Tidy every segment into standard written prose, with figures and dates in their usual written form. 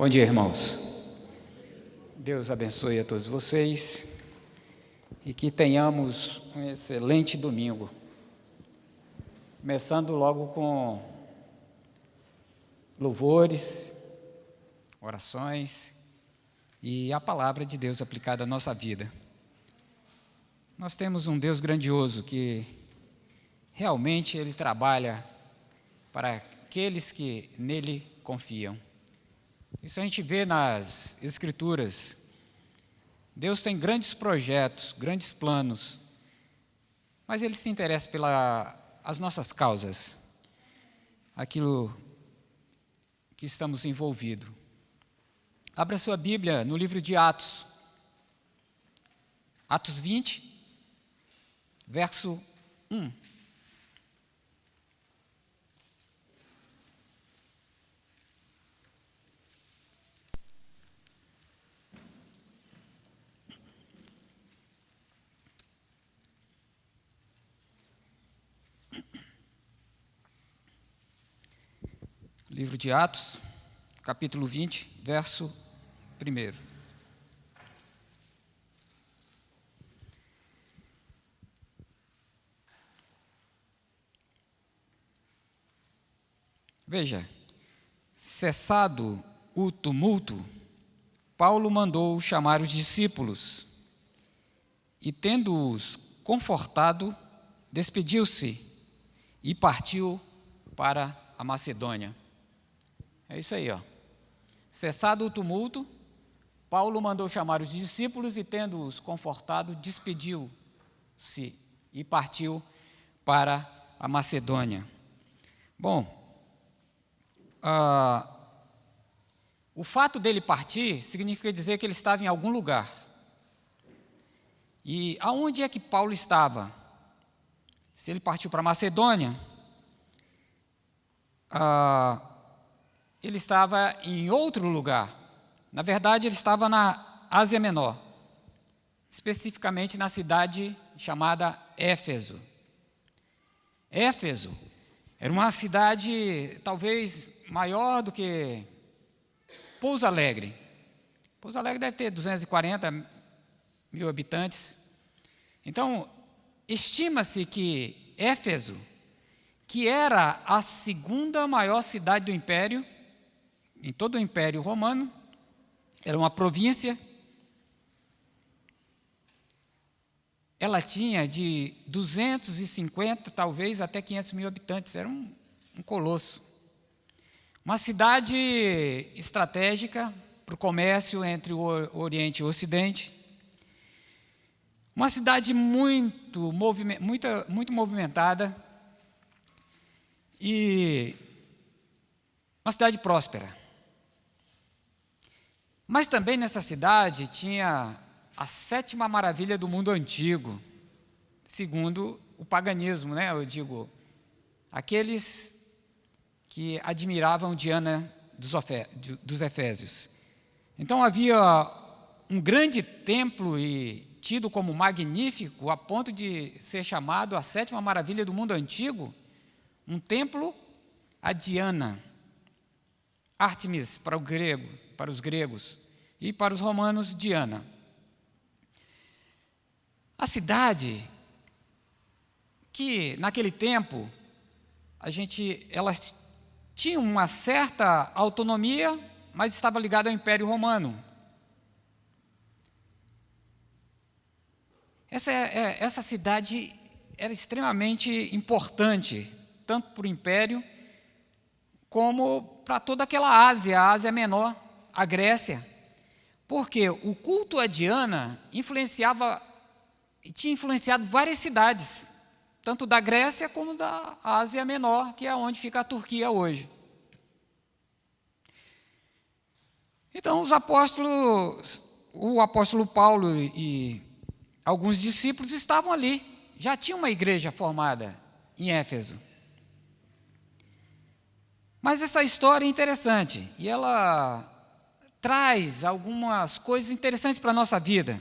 Bom dia, irmãos. Deus abençoe a todos vocês e que tenhamos um excelente domingo. Começando logo com louvores, orações e a palavra de Deus aplicada à nossa vida. Nós temos um Deus grandioso que realmente Ele trabalha para aqueles que nele confiam. Isso a gente vê nas Escrituras. Deus tem grandes projetos, grandes planos, mas Ele se interessa pelas nossas causas, aquilo que estamos envolvidos. Abra sua Bíblia no livro de Atos, Atos 20, verso 1. Livro de Atos, capítulo 20, verso 1. Veja, cessado o tumulto, Paulo mandou chamar os discípulos e, tendo-os confortado, despediu-se e partiu para a Macedônia. É isso aí, ó. Cessado o tumulto, Paulo mandou chamar os discípulos e, tendo-os confortado, despediu-se e partiu para a Macedônia. Bom, o fato dele partir significa dizer que ele estava em algum lugar. E aonde é que Paulo estava? Se ele partiu para a Macedônia, ele estava em outro lugar. Na verdade, ele estava na Ásia Menor, especificamente na cidade chamada Éfeso. Éfeso era uma cidade talvez maior do que Pouso Alegre. Pouso Alegre deve ter 240 mil habitantes. Então, estima-se que Éfeso, que era a segunda maior cidade do Império, em todo o Império Romano, era uma província. Ela tinha de 250, talvez, até 500 mil habitantes. Era um colosso. Uma cidade estratégica para o comércio entre o Oriente e o Ocidente. Uma cidade muito movimentada e uma cidade próspera. Mas também nessa cidade tinha a sétima maravilha do mundo antigo, segundo o paganismo, né? Eu digo, aqueles que admiravam Diana dos Efésios. Então havia um grande templo e tido como magnífico, a ponto de ser chamado a sétima maravilha do mundo antigo, um templo a Diana, Ártemis para os gregos, e para os romanos, Diana. A cidade, que naquele tempo, elas tinham uma certa autonomia, mas estava ligada ao Império Romano. Essa cidade era extremamente importante, tanto para o Império, como para toda aquela Ásia, a Ásia Menor, a Grécia. Porque o culto a Diana tinha influenciado várias cidades, tanto da Grécia como da Ásia Menor, que é onde fica a Turquia hoje. Então, o apóstolo Paulo e alguns discípulos estavam ali, já tinha uma igreja formada em Éfeso. Mas essa história é interessante, e ela traz algumas coisas interessantes para a nossa vida.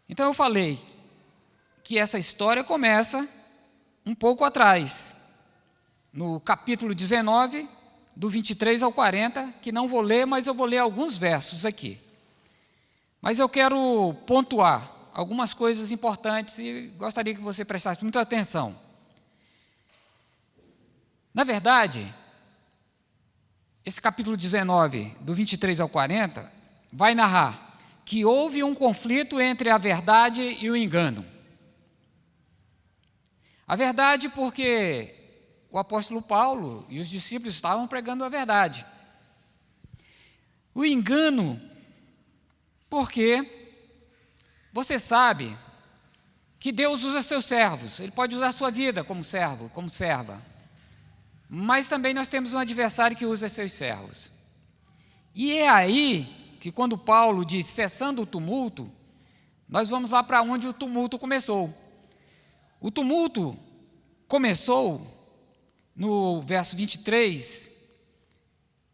Então eu falei que essa história começa um pouco atrás, no capítulo 19, do 23 ao 40, que não vou ler, mas eu vou ler alguns versos aqui. Mas eu quero pontuar algumas coisas importantes e gostaria que você prestasse muita atenção. Na verdade, esse capítulo 19, do 23 ao 40, vai narrar que houve um conflito entre a verdade e o engano. A verdade porque o apóstolo Paulo e os discípulos estavam pregando a verdade. O engano porque você sabe que Deus usa seus servos, Ele pode usar a sua vida como servo, como serva. Mas também nós temos um adversário que usa seus servos. E é aí que quando Paulo diz cessando o tumulto, nós vamos lá para onde o tumulto começou. O tumulto começou no verso 23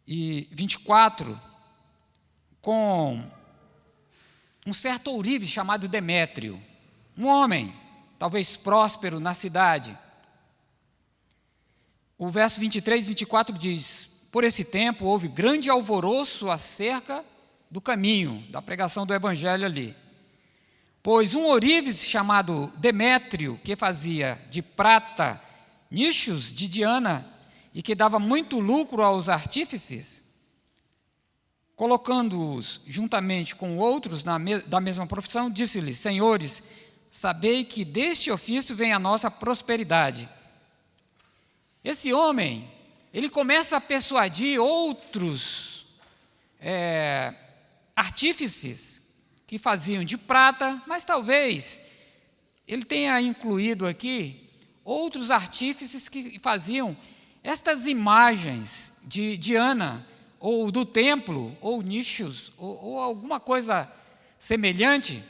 e 24 com um certo ourive chamado Demétrio, um homem, talvez próspero na cidade. O verso 23 e 24 diz: por esse tempo houve grande alvoroço acerca do caminho, da pregação do evangelho ali. Pois um ourives chamado Demétrio, que fazia de prata nichos de Diana e que dava muito lucro aos artífices, colocando-os juntamente com outros da mesma profissão, disse-lhes: senhores, sabei que deste ofício vem a nossa prosperidade. Esse homem, ele começa a persuadir outros artífices que faziam de prata, mas talvez ele tenha incluído aqui outros artífices que faziam estas imagens de Diana, ou do templo, ou nichos, ou alguma coisa semelhante,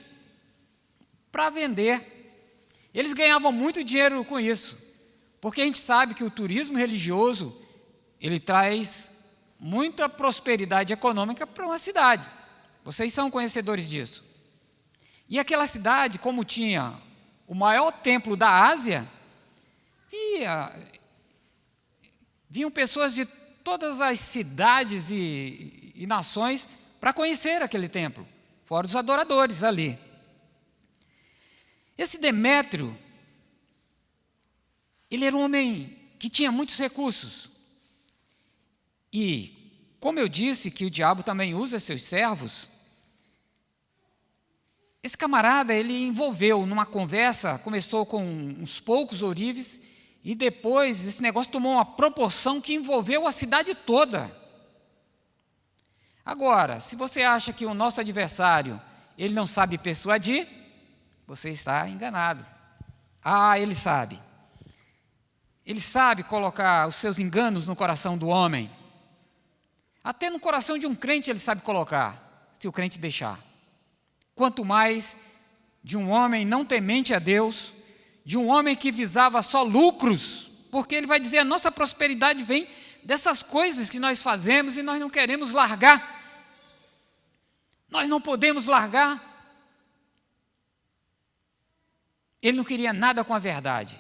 para vender. Eles ganhavam muito dinheiro com isso, porque a gente sabe que o turismo religioso, ele traz muita prosperidade econômica para uma cidade. Vocês são conhecedores disso. E aquela cidade, como tinha o maior templo da Ásia, vinham pessoas de todas as cidades e nações para conhecer aquele templo, fora os adoradores ali. Esse Demétrio, ele era um homem que tinha muitos recursos. E, como eu disse que o diabo também usa seus servos, esse camarada, ele envolveu numa conversa, começou com uns poucos ourives, e depois esse negócio tomou uma proporção que envolveu a cidade toda. Agora, se você acha que o nosso adversário, ele não sabe persuadir, você está enganado. Ele sabe. Ele sabe colocar os seus enganos no coração do homem. Até no coração de um crente ele sabe colocar, se o crente deixar. Quanto mais de um homem não temente a Deus, de um homem que visava só lucros, porque ele vai dizer: a nossa prosperidade vem dessas coisas que nós fazemos e nós não queremos largar. Nós não podemos largar. Ele não queria nada com a verdade,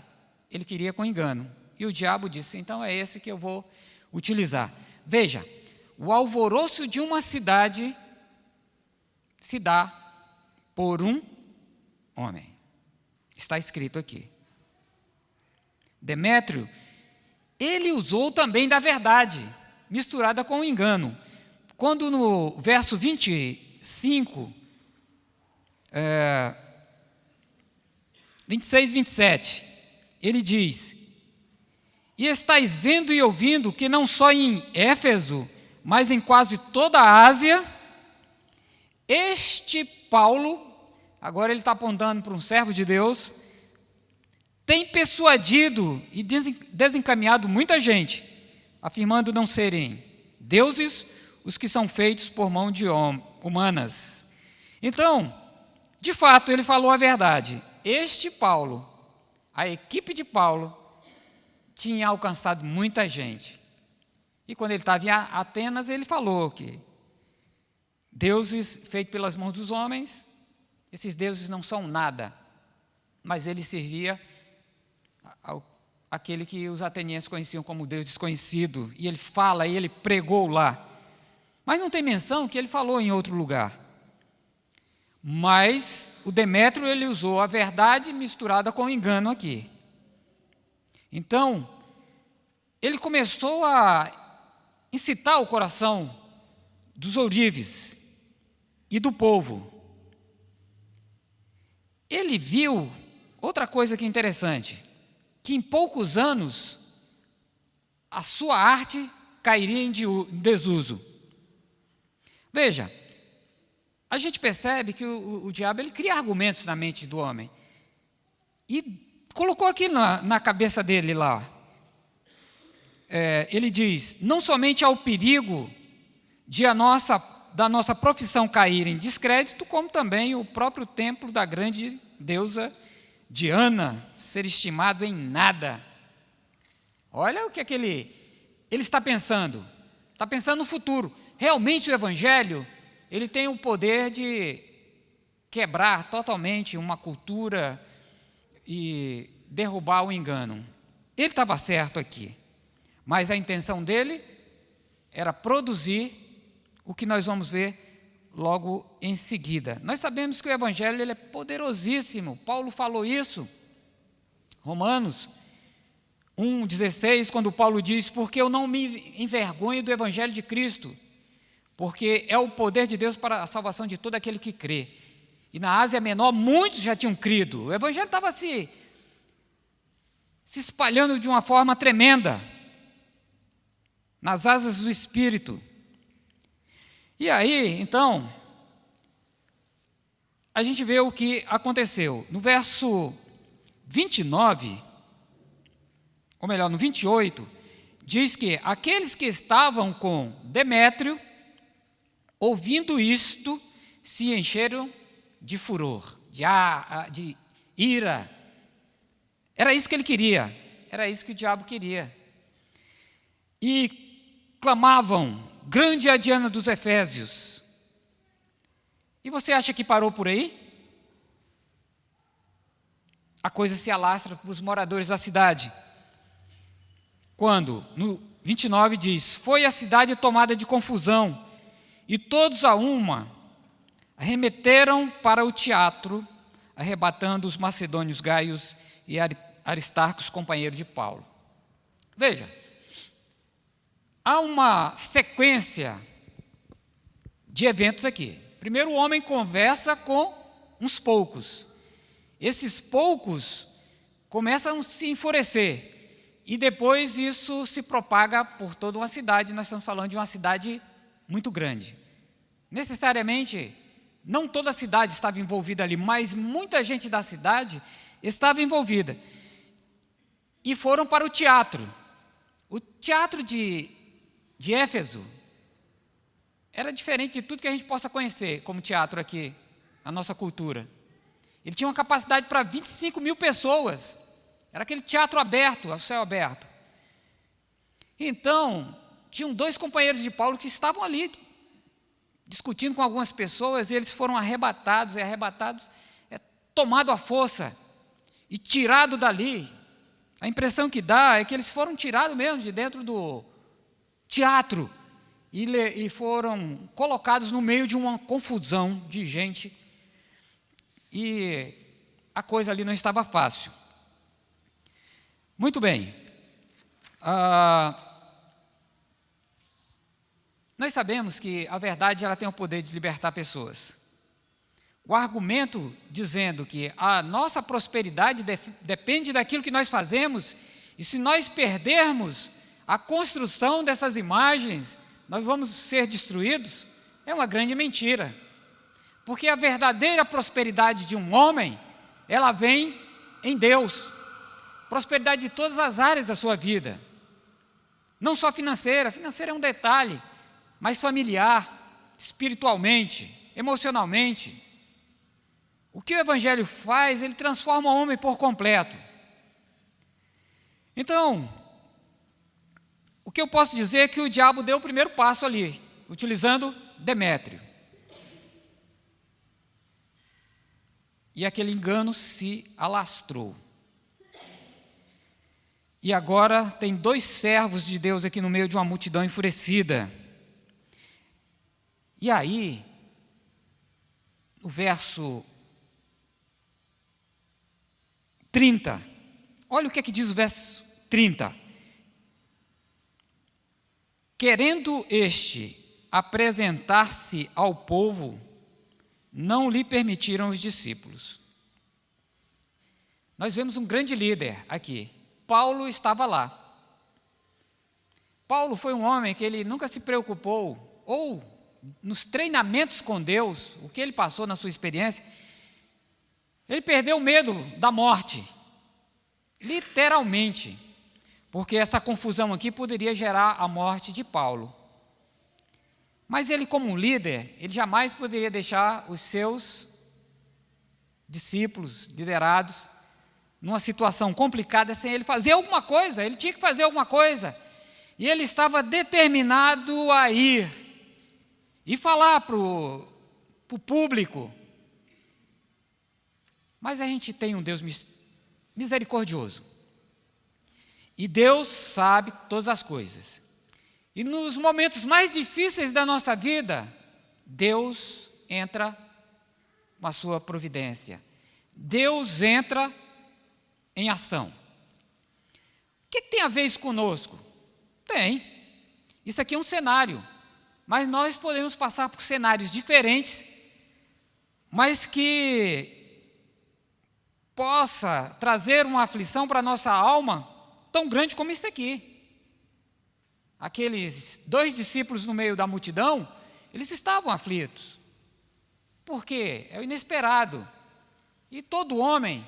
ele queria com engano. E o diabo disse: então é esse que eu vou utilizar. Veja, o alvoroço de uma cidade se dá por um homem. Está escrito aqui. Demétrio, ele usou também da verdade, misturada com o engano. Quando no verso 25, 26 e 27, ele diz: e estáis vendo e ouvindo que não só em Éfeso, mas em quase toda a Ásia, este Paulo, agora ele está apontando para um servo de Deus, tem persuadido e desencaminhado muita gente, afirmando não serem deuses os que são feitos por mão de humanas. Então, de fato, ele falou a verdade. Este Paulo, a equipe de Paulo, tinha alcançado muita gente. E quando ele estava em Atenas, ele falou que deuses feitos pelas mãos dos homens, esses deuses não são nada, mas ele servia aquele que os atenienses conheciam como Deus desconhecido, e ele fala, e ele pregou lá. Mas não tem menção que ele falou em outro lugar. Mas o Demétrio, ele usou a verdade misturada com o engano aqui. Então, ele começou a incitar o coração dos ourives e do povo. Ele viu outra coisa que é interessante, que em poucos anos a sua arte cairia em desuso. Veja, a gente percebe que o diabo ele cria argumentos na mente do homem e colocou aqui na cabeça dele lá. Ele diz, não somente há o perigo da nossa profissão cair em descrédito, como também o próprio templo da grande deusa Diana ser estimado em nada. Olha o que ele está pensando. Está pensando no futuro. Realmente o Evangelho, ele tem o poder de quebrar totalmente uma cultura e derrubar o engano. Ele estava certo aqui, mas a intenção dele era produzir o que nós vamos ver logo em seguida. Nós sabemos que o Evangelho ele é poderosíssimo. Paulo falou isso, Romanos 1,16, quando Paulo diz, porque eu não me envergonho do Evangelho de Cristo, porque é o poder de Deus para a salvação de todo aquele que crê. E na Ásia Menor, muitos já tinham crido. O Evangelho estava se espalhando de uma forma tremenda, nas asas do Espírito. E aí, então, a gente vê o que aconteceu. No verso 29, ou melhor, no 28, diz que aqueles que estavam com Demétrio, ouvindo isto, se encheram de furor, de ira. Era isso que ele queria, era isso que o diabo queria. E clamavam, grande é a Diana dos Efésios. E você acha que parou por aí? A coisa se alastra para os moradores da cidade. Quando, no 29 diz, foi a cidade tomada de confusão, e todos a uma arremeteram para o teatro, arrebatando os macedônios Gaios e Aristarcos, companheiro de Paulo. Veja, há uma sequência de eventos aqui. Primeiro, o homem conversa com uns poucos. Esses poucos começam a se enfurecer. E depois isso se propaga por toda uma cidade. Nós estamos falando de uma cidade muito grande. Necessariamente, não toda a cidade estava envolvida ali, mas muita gente da cidade estava envolvida. E foram para o teatro. O teatro de Éfeso era diferente de tudo que a gente possa conhecer como teatro aqui, a nossa cultura. Ele tinha uma capacidade para 25 mil pessoas. Era aquele teatro aberto, ao céu aberto. Então, tinham dois companheiros de Paulo que estavam ali discutindo com algumas pessoas, e eles foram arrebatados, tomado à força e tirado dali. A impressão que dá é que eles foram tirados mesmo de dentro do teatro e foram colocados no meio de uma confusão de gente, e a coisa ali não estava fácil. Muito bem. Nós sabemos que a verdade ela tem o poder de libertar pessoas. O argumento dizendo que a nossa prosperidade depende daquilo que nós fazemos, e se nós perdermos a construção dessas imagens, nós vamos ser destruídos, é uma grande mentira. Porque a verdadeira prosperidade de um homem, ela vem em Deus. Prosperidade de todas as áreas da sua vida. Não só financeira, financeira é um detalhe, mas familiar, espiritualmente, emocionalmente. O que o Evangelho faz, ele transforma o homem por completo. Então, o que eu posso dizer é que o diabo deu o primeiro passo ali, utilizando Demétrio. E aquele engano se alastrou. E agora tem 2 servos de Deus aqui no meio de uma multidão enfurecida. E aí, no verso 30, olha o que diz o verso 30. Querendo este apresentar-se ao povo, não lhe permitiram os discípulos. Nós vemos um grande líder aqui. Paulo estava lá. Paulo foi um homem que ele nunca se preocupou, ou nos treinamentos com Deus, o que ele passou na sua experiência, ele perdeu o medo da morte, literalmente, porque essa confusão aqui poderia gerar a morte de Paulo. Mas ele, como um líder, ele jamais poderia deixar os seus discípulos, liderados, numa situação complicada sem ele fazer alguma coisa. Ele tinha que fazer alguma coisa. E ele estava determinado a ir e falar para o público. Mas a gente tem um Deus misericordioso. E Deus sabe todas as coisas. E nos momentos mais difíceis da nossa vida, Deus entra com a sua providência. Deus entra em ação. O que tem a ver isso conosco? Tem. Isso aqui é um cenário. Mas nós podemos passar por cenários diferentes, mas que possa trazer uma aflição para a nossa alma tão grande como isso aqui. Aqueles 2 discípulos no meio da multidão, eles estavam aflitos. Por quê? É o inesperado. E todo homem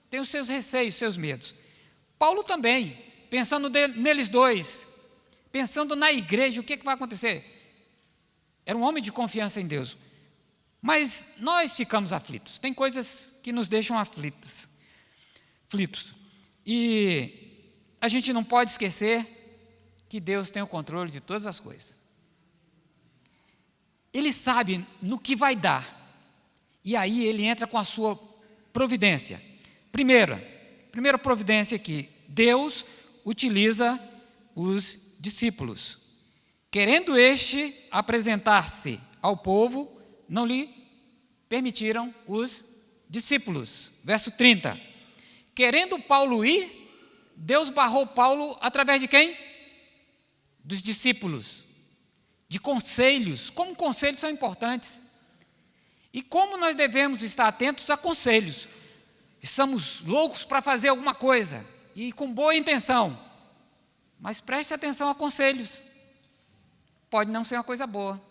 tem os seus receios, seus medos. Paulo também, pensando neles 2, pensando na igreja, o que vai acontecer? Era um homem de confiança em Deus. Mas nós ficamos aflitos. Tem coisas que nos deixam aflitos. E a gente não pode esquecer que Deus tem o controle de todas as coisas. Ele sabe no que vai dar. E aí ele entra com a sua providência. Primeira providência aqui. Deus utiliza os discípulos. Querendo este apresentar-se ao povo, não lhe permitiram os discípulos. Verso 30. Querendo Paulo ir, Deus barrou Paulo através de quem? Dos discípulos. De conselhos. Como conselhos são importantes. E como nós devemos estar atentos a conselhos. Estamos loucos para fazer alguma coisa. E com boa intenção. Mas preste atenção a conselhos. Pode não ser uma coisa boa.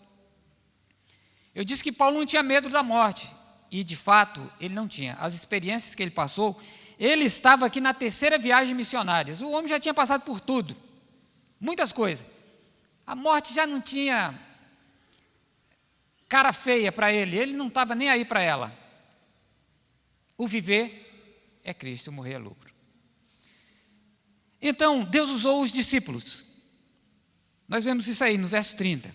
Eu disse que Paulo não tinha medo da morte. E, de fato, ele não tinha. As experiências que ele passou, ele estava aqui na 3ª viagem missionária. O homem já tinha passado por tudo. Muitas coisas. A morte já não tinha cara feia para ele. Ele não estava nem aí para ela. O viver é Cristo, o morrer é lucro. Então, Deus usou os discípulos. Nós vemos isso aí no verso 30.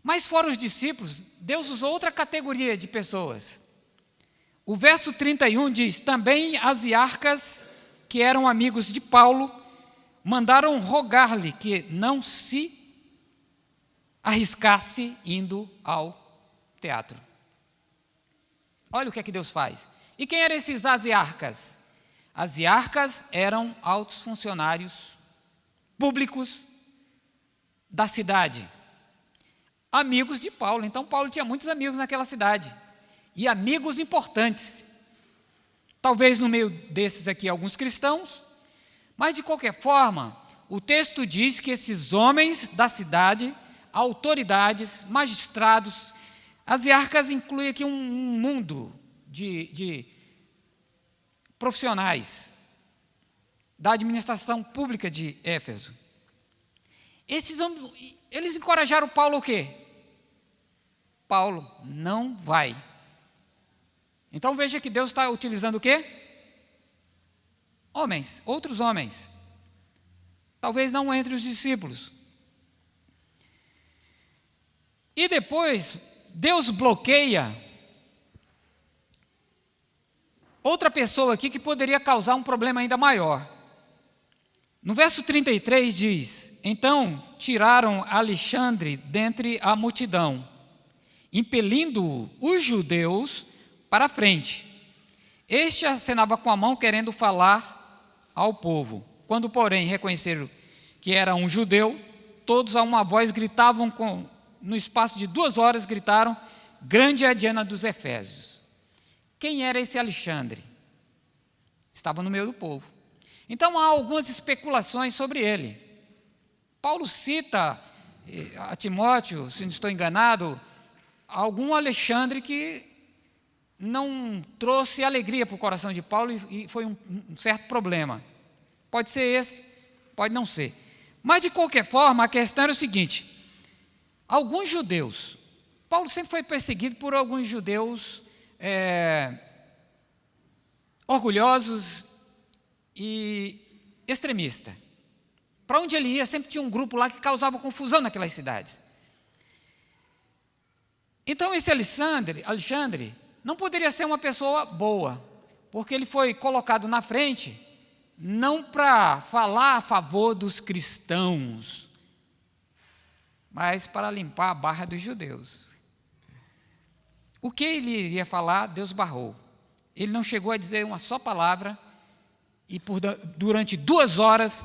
Mas fora os discípulos, Deus usou outra categoria de pessoas. O verso 31 diz: também as iarcas, que eram amigos de Paulo, mandaram rogar-lhe que não se arriscasse indo ao teatro. Olha o que é que Deus faz. E quem eram esses asiarcas? Asiarcas eram altos funcionários públicos da cidade. Amigos de Paulo. Então, Paulo tinha muitos amigos naquela cidade. E amigos importantes. Talvez no meio desses aqui alguns cristãos. Mas, de qualquer forma, o texto diz que esses homens da cidade, autoridades, magistrados, asiarcas inclui aqui um mundo de profissionais da administração pública de Éfeso. Esses homens, eles encorajaram Paulo o quê? Paulo, não vai. Então veja que Deus está utilizando o quê? Homens, outros homens. Talvez não entre os discípulos. E depois, Deus bloqueia outra pessoa aqui que poderia causar um problema ainda maior. No verso 33 diz: então tiraram Alexandre dentre a multidão, impelindo os judeus para a frente. Este acenava com a mão, querendo falar ao povo. Quando, porém, reconheceram que era um judeu, todos a uma voz gritavam, no espaço de 2 horas, gritaram: grande é a Diana dos Efésios. Quem era esse Alexandre? Estava no meio do povo. Então, há algumas especulações sobre ele. Paulo cita a Timóteo, se não estou enganado, algum Alexandre que não trouxe alegria para o coração de Paulo e foi um certo problema. Pode ser esse, pode não ser. Mas, de qualquer forma, a questão era o seguinte: alguns judeus, Paulo sempre foi perseguido por alguns judeus orgulhosos e extremistas. Para onde ele ia, sempre tinha um grupo lá que causava confusão naquelas cidades. Então, esse Alexandre não poderia ser uma pessoa boa, porque ele foi colocado na frente não para falar a favor dos cristãos, mas para limpar a barra dos judeus. O que ele iria falar, Deus barrou. Ele não chegou a dizer uma só palavra, e durante 2 horas,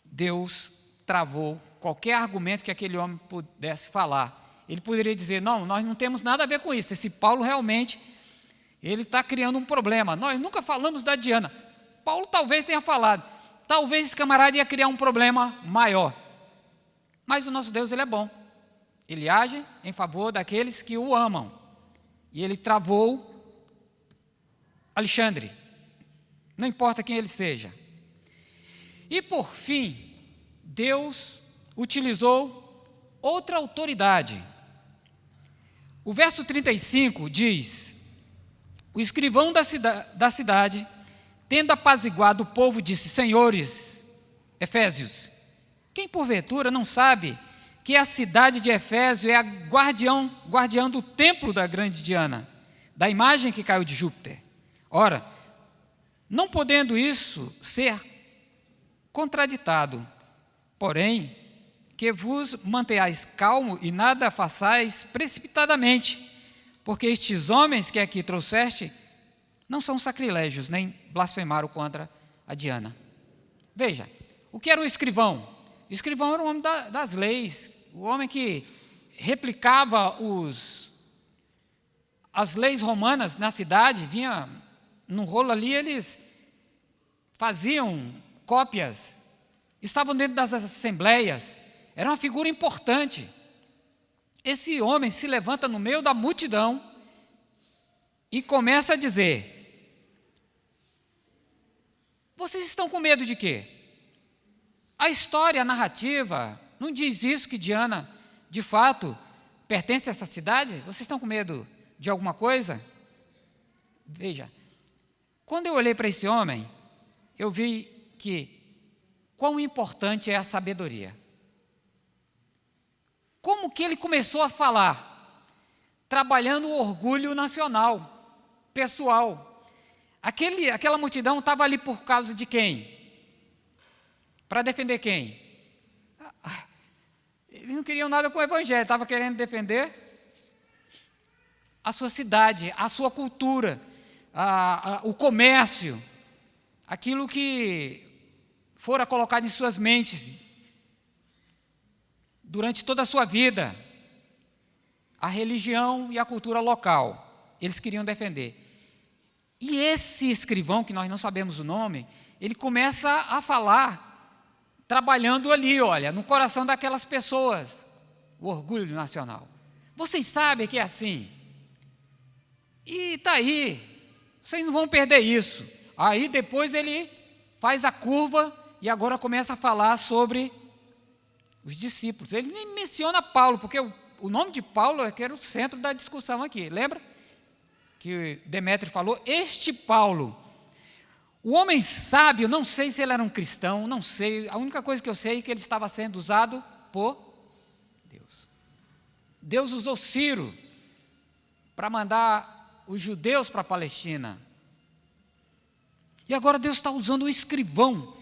Deus travou qualquer argumento que aquele homem pudesse falar. Ele poderia dizer: não, nós não temos nada a ver com isso, esse Paulo realmente, ele está criando um problema, nós nunca falamos da Diana. Paulo talvez tenha falado, talvez esse camarada ia criar um problema maior. Mas o nosso Deus, ele é bom, ele age em favor daqueles que o amam, e ele travou Alexandre, não importa quem ele seja. E por fim, Deus utilizou outra autoridade. O verso 35 diz: o escrivão da cidade, tendo apaziguado o povo, disse: senhores Efésios, quem porventura não sabe que a cidade de Efésio é a guardiã do templo da grande Diana, da imagem que caiu de Júpiter? Ora, não podendo isso ser contraditado, porém, que vos mantenhais calmo e nada façais precipitadamente, porque estes homens que aqui trouxeste não são sacrilégios, nem blasfemaram contra a Diana. Veja, o que era o escrivão? O escrivão era o homem das leis, o homem que replicava as leis romanas na cidade, vinha num rolo ali, eles faziam cópias, estavam dentro das assembleias, era uma figura importante. Esse homem se levanta no meio da multidão e começa a dizer: vocês estão com medo de quê? A história, a narrativa, não diz isso, que Diana, de fato, pertence a essa cidade? Vocês estão com medo de alguma coisa? Veja, quando eu olhei para esse homem, eu vi que quão importante é a sabedoria. Como que ele começou a falar? Trabalhando o orgulho nacional, pessoal. Aquela multidão estava ali por causa de quem? Para defender quem? Eles não queriam nada com o evangelho, estavam querendo defender a sua cidade, a sua cultura, o comércio, aquilo que fora colocado em suas mentes durante toda a sua vida, a religião e a cultura local, eles queriam defender. E esse escrivão, que nós não sabemos o nome, ele começa a falar, trabalhando ali, olha, no coração daquelas pessoas, o orgulho nacional. Vocês sabem que é assim. E está aí, vocês não vão perder isso. Aí depois ele faz a curva e agora começa a falar sobre os discípulos. Ele nem menciona Paulo, porque o nome de Paulo é que era o centro da discussão aqui. Lembra que Demétrio falou? Este Paulo, o homem sábio, não sei se ele era um cristão, não sei. A única coisa que eu sei é que ele estava sendo usado por Deus. Deus usou Ciro para mandar os judeus para a Palestina. E agora Deus está usando o escrivão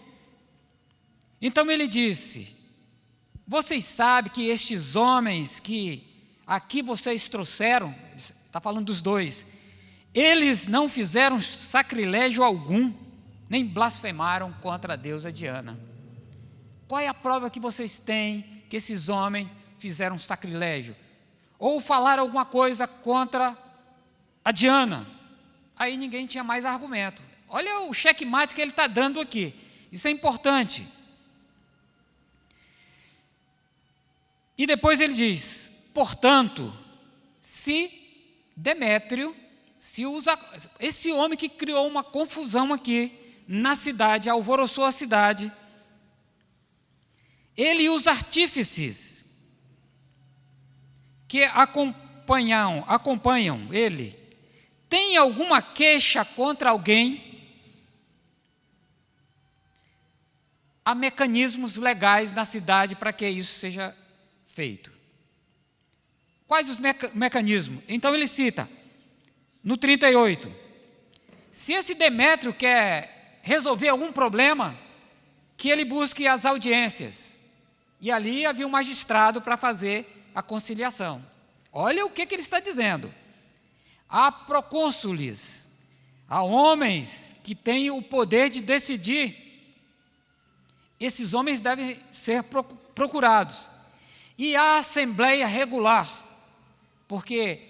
Então ele disse: vocês sabem que estes homens que aqui vocês trouxeram, está falando dos dois, eles não fizeram sacrilégio algum, nem blasfemaram contra a deusa Diana. Qual é a prova que vocês têm que esses homens fizeram sacrilégio? Ou falaram alguma coisa contra a Diana? Aí ninguém tinha mais argumento. Olha o checkmate que ele está dando aqui. Isso é importante. E depois ele diz: portanto, se Demétrio, esse homem que criou uma confusão aqui na cidade, alvoroçou a cidade, ele e os artífices que acompanham ele, tem alguma queixa contra alguém? Há mecanismos legais na cidade para que isso seja feito. Quais os mecanismos? Então ele cita, no 38, se esse Demétrio quer resolver algum problema, que ele busque as audiências. E ali havia um magistrado para fazer a conciliação. Olha o que ele está dizendo. Há procônsules, há homens que têm o poder de decidir. Esses homens devem ser procurados. E a assembleia regular, porque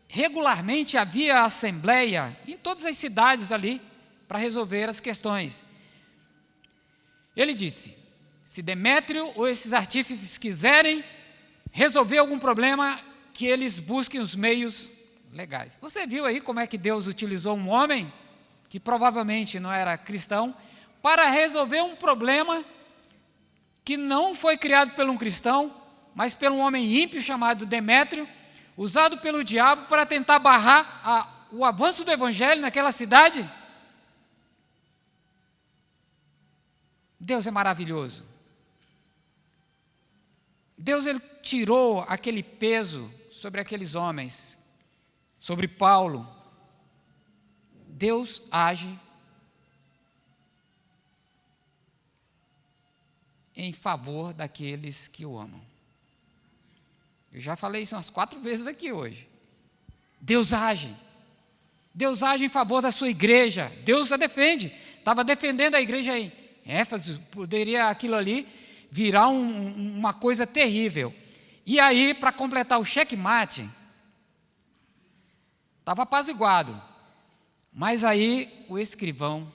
regularmente havia assembleia em todas as cidades ali para resolver as questões. Ele disse: se Demétrio ou esses artífices quiserem resolver algum problema, que eles busquem os meios legais. Você viu aí como é que Deus utilizou um homem, que provavelmente não era cristão, para resolver um problema que não foi criado por um cristão, mas por um homem ímpio chamado Demétrio, usado pelo diabo para tentar barrar o avanço do evangelho naquela cidade? Deus é maravilhoso. Deus, ele tirou aquele peso sobre aqueles homens, sobre Paulo. Deus age em favor daqueles que o amam. Eu já falei isso umas 4 vezes aqui hoje. Deus age. Deus age em favor da sua igreja. Deus a defende. Estava defendendo a igreja em Éfeso. Poderia aquilo ali virar uma coisa terrível. E aí, para completar o checkmate, estava apaziguado. Mas aí o escrivão,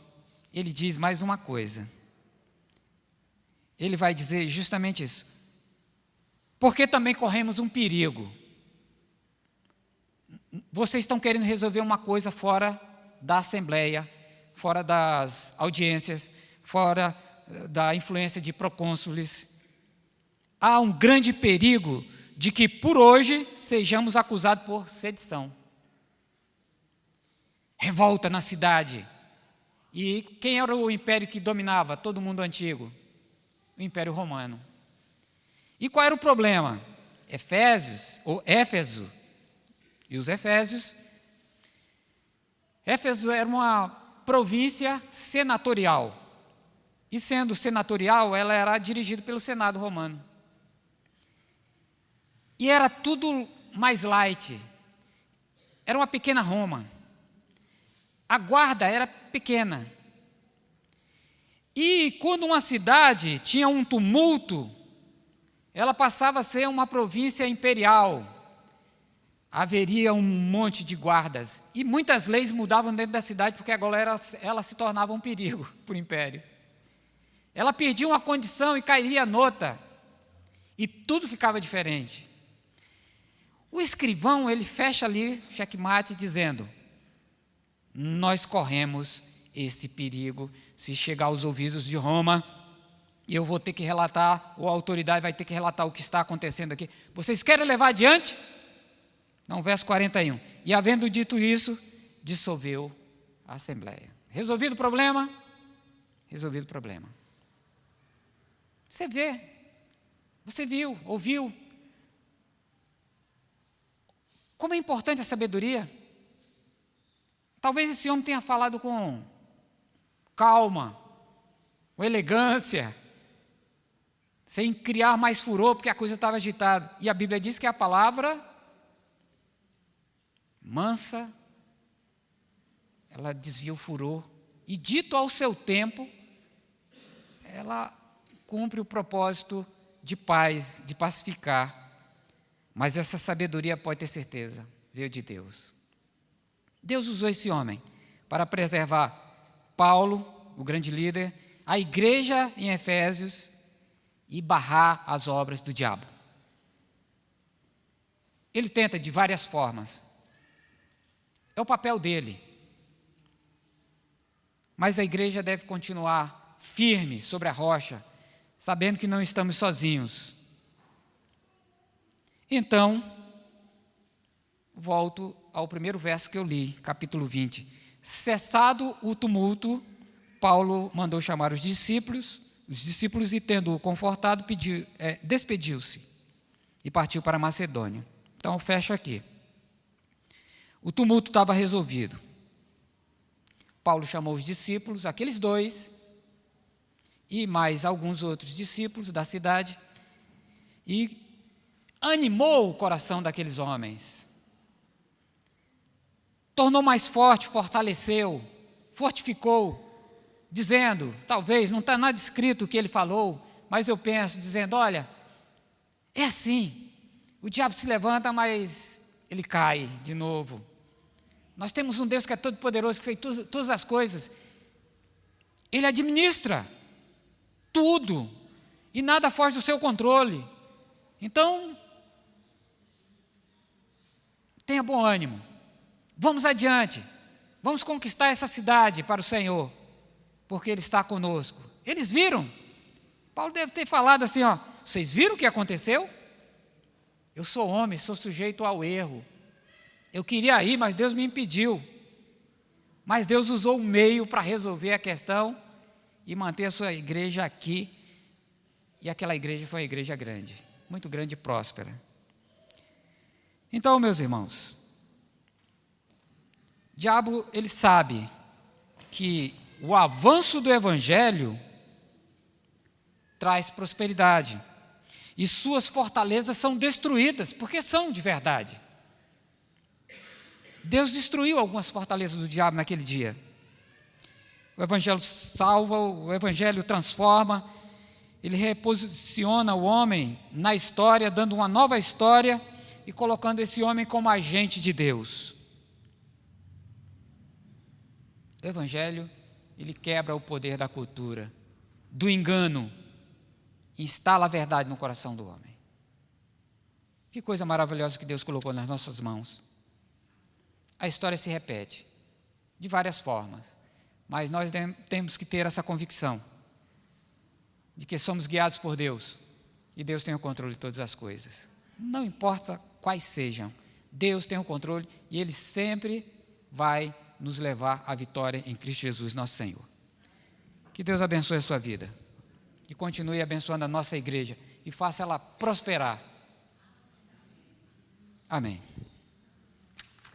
ele diz mais uma coisa. Ele vai dizer justamente isso. Porque também corremos um perigo. Vocês estão querendo resolver uma coisa fora da assembleia, fora das audiências, fora da influência de procônsules. Há um grande perigo de que por hoje sejamos acusados por sedição. Revolta na cidade. E quem era o império que dominava todo mundo antigo? O Império Romano. E qual era o problema? Éfeso e os Efésios. Éfeso era uma província senatorial. E sendo senatorial, ela era dirigida pelo Senado romano. E era tudo mais light. Era uma pequena Roma. A guarda era pequena. E quando uma cidade tinha um tumulto, ela passava a ser uma província imperial. Haveria um monte de guardas. E muitas leis mudavam dentro da cidade, porque agora ela se tornava um perigo para o império. Ela perdia uma condição e cairia noutra. E tudo ficava diferente. O escrivão, ele fecha ali, checkmate, dizendo: nós corremos esse perigo. Se chegar aos ouvidos de Roma, eu vou ter que relatar, ou a autoridade vai ter que relatar o que está acontecendo aqui. Vocês querem levar adiante? Não, verso 41. E havendo dito isso, dissolveu a assembleia. Resolvido o problema? Resolvido o problema. Você vê, você viu, ouviu. Como é importante a sabedoria. Talvez esse homem tenha falado com calma, com elegância, sem criar mais furor, porque a coisa estava agitada. E a Bíblia diz que a palavra mansa, ela desvia o furor, e dito ao seu tempo, ela cumpre o propósito de paz, de pacificar. Mas essa sabedoria, pode ter certeza, veio de Deus. Deus usou esse homem para preservar Paulo, o grande líder, a igreja em Efésios, e barrar as obras do diabo. Ele tenta de várias formas. É o papel dele. Mas a igreja deve continuar firme sobre a rocha, sabendo que não estamos sozinhos. Então, volto ao primeiro verso que eu li, capítulo 20. Cessado o tumulto, Paulo mandou chamar os discípulos e, tendo-o confortado, despediu-se e partiu para Macedônia. Então, fecho aqui. O tumulto estava resolvido. Paulo chamou os discípulos, aqueles 2, e mais alguns outros discípulos da cidade, e animou o coração daqueles homens. Tornou mais forte, fortaleceu, fortificou, dizendo, talvez, não está nada escrito o que ele falou, mas eu penso, dizendo, olha, é assim, o diabo se levanta, mas ele cai de novo. Nós temos um Deus que é todo poderoso, que fez todas as coisas. Ele administra tudo, e nada foge do seu controle. Então, tenha bom ânimo, vamos adiante, vamos conquistar essa cidade para o Senhor, porque Ele está conosco. Eles viram, Paulo deve ter falado assim, ó, vocês viram o que aconteceu? Eu sou homem, sou sujeito ao erro, eu queria ir, mas Deus me impediu, mas Deus usou um meio para resolver a questão, e manter a sua igreja aqui, e aquela igreja foi uma igreja grande, muito grande e próspera. Então, meus irmãos, o diabo, ele sabe que o avanço do evangelho traz prosperidade, e suas fortalezas são destruídas, porque são de verdade. Deus destruiu algumas fortalezas do diabo naquele dia. O evangelho salva, o evangelho transforma, ele reposiciona o homem na história, dando uma nova história e colocando esse homem como agente de Deus. O evangelho, ele quebra o poder da cultura, do engano, e instala a verdade no coração do homem. Que coisa maravilhosa que Deus colocou nas nossas mãos. A história se repete, de várias formas, mas nós temos que ter essa convicção de que somos guiados por Deus, e Deus tem o controle de todas as coisas. Não importa quais sejam, Deus tem o controle, e Ele sempre vai nos levar à vitória em Cristo Jesus, nosso Senhor. Que Deus abençoe a sua vida, e continue abençoando a nossa igreja, e faça ela prosperar. Amém.